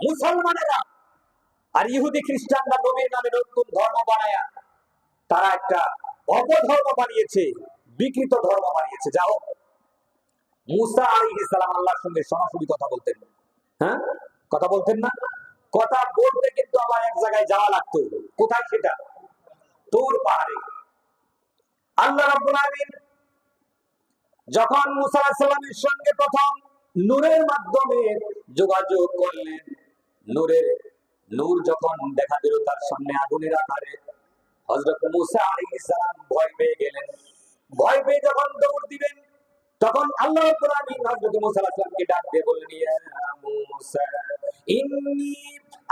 মুসলমানেরা আর ইহুদি খ্রিস্টানরা নবীর নামে নতুন ধর্ম বানায়া তারা একটা অপধর্ম বানিয়েছে, বিকৃত ধর্ম বানিয়েছে। যাও, মুসা আলাইহিস সালাম আল্লাহর সঙ্গে সরাসরি কথা বলতেন। হ্যাঁ, কথা বলতেন না? কথা বলতে কিন্তু আমার এক জায়গায় যাওয়া লাগতো। কোথায় সেটা? তুর পাহাড়ে। আল্লাহ রাব্বুল আলামিন যখন মুসা আলাইহিস সালামের সঙ্গে প্রথম নূরের মাধ্যমে যোগাযোগ করলেন, নূর যখন দেখা দিল তার সামনে আগুনের আকারে, হযরত মুসা আলাইহিস সালাম ভয় পেয়ে গেলেন। ভয় পেয়ে যখন দৌড় দিবেন, তখন আল্লাহ রাব্বুল আলামিন হযরত মুসা আলাইহিস সালামকে ডাক দিয়ে বললেন, ইয়া মুসা ইন্নী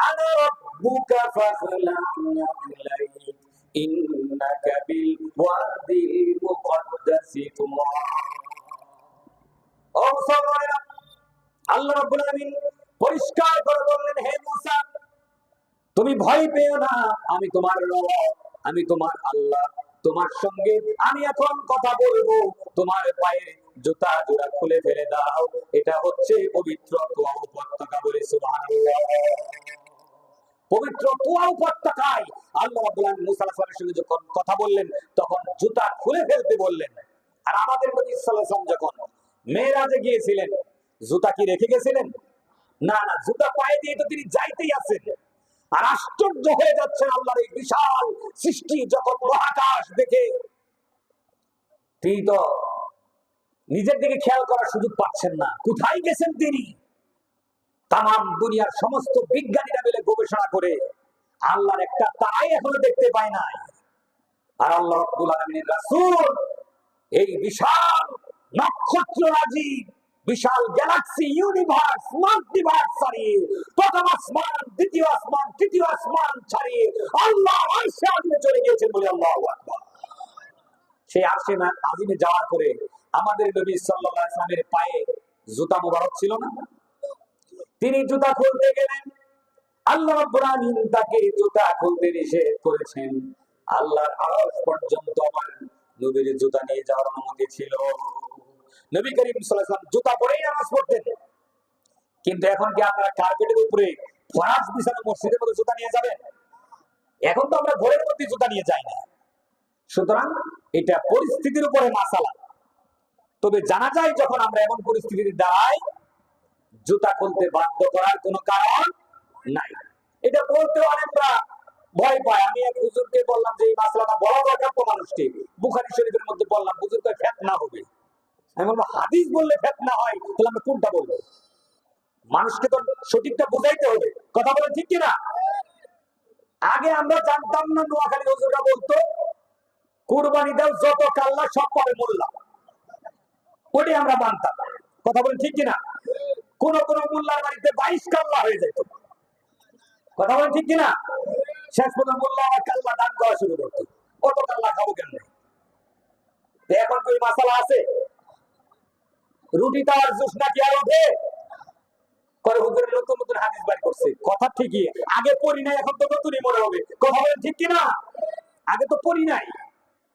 আনা রাব্বুকা ফাখলা'না ইলাইক ইন্নাকা বিল ওয়াদিল মুকদ্দাসি তুমা। ও মুসলমানেরা, আল্লাহ রাব্বুল আলামিন পরিষ্কার করে বললেন, হে মুসা, তুমি ভয় পেও না, আমি তোমার রব, আমি তোমার আল্লাহ, তোমার সঙ্গে আমি এখন কথা বলবো। তোমার পায়ে জুতা জোড়া খুলে ফেলে দাও, এটা হচ্ছে পবিত্র তুয়া উপত্যকা। বলে সুবহানাল্লাহ। পবিত্র তুয়া উপত্যকায় আল্লাহ রাব্বুল আলামিন মুসা আলাইহিস সালামের সঙ্গে যখন কথা বললেন, তখন জুতা খুলে ফেলতে বললেন। আর আমাদের নবী সাল্লাল্লাহু আলাইহি ওয়াসাল্লাম যখন মেরাজে গিয়েছিলেন, জুতা কি রেখে গেছিলেন? না না, জুতা পায়ে দিয়ে তো তিনি যাইতেই আছেন। আর আশ্চর্য হয়ে যাচ্ছে আল্লাহর এই বিশাল সৃষ্টি জগৎ মহাকাশ দেখে তিনি তো নিজের দিকে খেয়াল করার সুযোগ পাচ্ছেন না। কোথায় গেছেন তিনি? তামাম দুনিয়ার সমস্ত বিজ্ঞানীরা মিলে গবেষণা করে আল্লাহর একটা তারাই এখনো দেখতে পায় নাই। আর আল্লাহ রাব্বুল আলামিনের রাসূল এই বিশাল নক্ষত্ররাজি, বিশাল গ্যালাক্সি, ইউনিভার্স, মাল্টিভার্স ছাড়িয়ে, প্রথম আসমান, দ্বিতীয় আসমান, তৃতীয় আসমান ছাড়িয়ে আল্লাহ আরশে আজিমে চলে গিয়েছেন। বলে আল্লাহু আকবার। সেই আরশে আজিমে যাওয়ার পরে আমাদের নবী সাল্লাল্লাহু আলাইহি ওয়াসাল্লামের পায়ে জুতা মোবারক ছিল না? তিনি জুতা খুলতে গেলেন, আল্লাহ রাব্বুল আলামিন তাকে জুতা খুলতে নিষেধ করেছেন। আল্লাহর আরশ পর্যন্ত আমার নবীর জুতা নিয়ে যাওয়ার অনুমতি ছিল। নবী করিম সাল্লাল্লাহু আলাইহি ওয়াসাল্লাম জুতা পরেই নামাজ পড়তেন। কিন্তু এখন কি আপনারা কার্পেটের উপরে ফরাশ বিছানো মসজিদের মধ্যে জুতা নিয়ে যাবেন? এখন তো আমরা ঘরের মধ্যে জুতা নিয়ে যাই না। সুতরাং এটা পরিস্থিতির উপরে মাসালা। তবে জানা যায় যখন আমরা এমন পরিস্থিতিতে দাঁড়াই, জুতা খুলতে বাধ্য করার কোনো কারণ নাই। এটা বলতে অনেকটা ভয় পায়। আমি এক হুজুরকে বললাম যে এই মাসলাটা বলা দরকার তো মানুষকে। বুখারী শরীফের মধ্যে বললাম, হুজুর কয় ফিতনা হবে। আমি বললাম হাদিস বললে ফিতনা হয়, তাহলে আমরা কোনটা বলবো? মানুষকে তো সঠিকটা বুঝাইতে হবে। কথা বলে ঠিক কিনা? আগে আমরা জানতাম না, নোয়াখালী হুজুররা বলতো কুরবানি দাও যত কাল্লা সব পাবে মোল্লা, ওটাই আমরা মানতাম। কথা বলে ঠিক কিনা? কোন কোন মোল্লার বাড়িতে 22 কাল্লা হয়ে যেত। কথা বলে ঠিক কিনা? শেষ পর্যন্ত মোল্লা আমার কাল্লা দান করা শুরু করতো। কত কাল্লা খাবো কেন? এখন কি মাসালা আছে? রুটি তার জুস নাকি আর ওঠে? করে হুজুরের নতুন নতুন হাদিস বাইর করছে। কথা ঠিকই, আগে পড়ি নাই, এখন তো নতুনই মনে হবে। কথা বলেন ঠিক কিনা? আগে তো পড়ি নাই,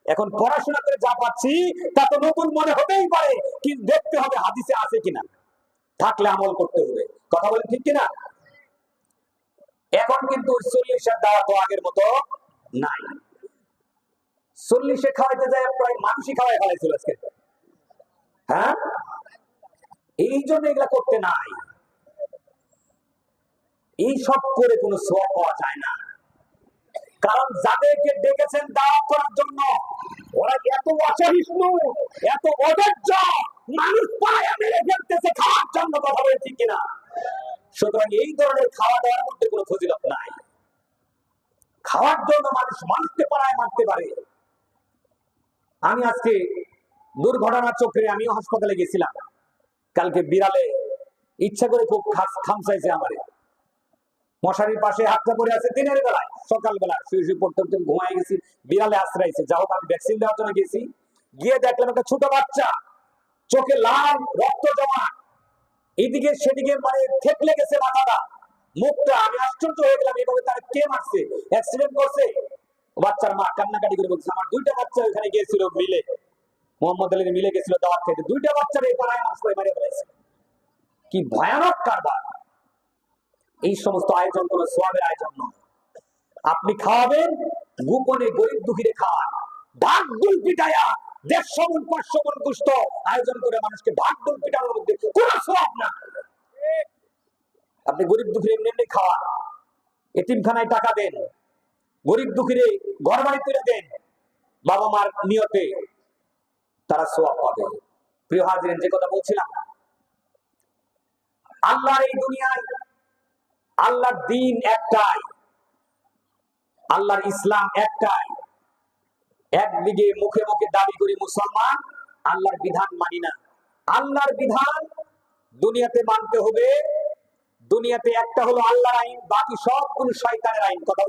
এখন পড়াশোনা করে যা পাচ্ছি তা তো নতুন মনে হতেই পারে, কিন্তু দেখতে হবে হাদিসে আছে কিনা, থাকলে আমল করতে হবে। কথা বলেন ঠিক কিনা? এখন কিন্তু 40-এর দাওয়া তো আগের মতো নাই। 40-এ খাওয়াইতে যায় প্রায় মানুষই খাওয়াই ফেলাইছিল আজকে। হ্যাঁ, এই জন্য এগুলা করতে নাই। এই সব করে কোনো সওয়াব পাওয়া যায় না। কারণ যাদেরকে ডেকেছেন দাওয়াত করার জন্য, ওরা এত অসহিষ্ণু, এত অধৈর্য, মানুষ পায়ে মেরে ফেলতেছে খাওয়ার জন্য। কথা বলে ঠিক কিনা? সুতরাং এই ধরনের খাওয়া দাওয়ার মধ্যে কোনো ফজিলত নাই। খাওয়ার জন্য মানুষ মানুষকে পাড়ায় মারতে পারে। আমি আজকে দুর্ঘটনার চোখে আমিও হাসপাতালে গেছিলাম। কালকে বিড়ালে ইচ্ছা করে খুব খামসাইছে আমারে। মশারির পাশে হাতটা পড়ে আছে দিনের বেলায়, সকালবেলা শুয়ে শুয়ে পড়তে পড়তে ঘুমায় গেছি, বিড়ালে আশ্রাইছে। যাই হোক, আমি ভ্যাকসিন দেওয়ার জন্য গেছি, গিয়ে দেখলাম একটা ছোট বাচ্চা, চোখে লাল রক্ত জমা, এইদিকে সেদিকে মানে থেতলে গেছে মাথাটা, মুখটা। আমি আশ্চর্য হয়ে গেলাম, এইভাবে তার কে মারছে? অ্যাক্সিডেন্ট করছে? বাচ্চার মা কান্নাকাটি করে বলছে, আমার 2টা বাচ্চা ওখানে গিয়েছিল মিলে, মোহাম্মদ আলীর মিলে গেছিল দাওয়াত খেতে, 2টা বাচ্চার এই পাড়ায় মাছ করে মেরে ফেলেছে। কি ভয়ানক কারবার! এই সমস্ত আয়োজন কোনো সোয়াবের আয়োজন নয়। আপনি খাওয়াবেন, গোপনে গরিব দুঃখীরে খাওয়ান, ঢাক ঢোল পিটায়া 150 মণ 500 মণ গোশত আয়োজন করে মানুষকে ঢাক ঢোল পিটানোর মধ্যে কোনো সোয়াব না। আপনি গরিব দুঃখীরে এমনি এমনি খাওয়ান, এতিমখানায় টাকা দেন, গরিব দুঃখীরে ঘর বাড়ি তুলে দেন, বাবা মার নিয়তে তারা সোয়াব পাবে। প্রিয় হাজিরিন, যে কথা বলছিলাম, আল্লাহর এই দুনিয়ায় আল্লাহর দ্বীন একটাই, আল্লাহর ইসলাম একটাই। একদিকে মুখে মুখে দাবি করি মুসলমান, আল্লাহর বিধান মানি না। আল্লাহর বিধান দুনিয়াতে মানতে হবে। দুনিয়াতে একটা হলো আল্লাহর আইন, বাকি সবগুলো শয়তানের আইন। কথা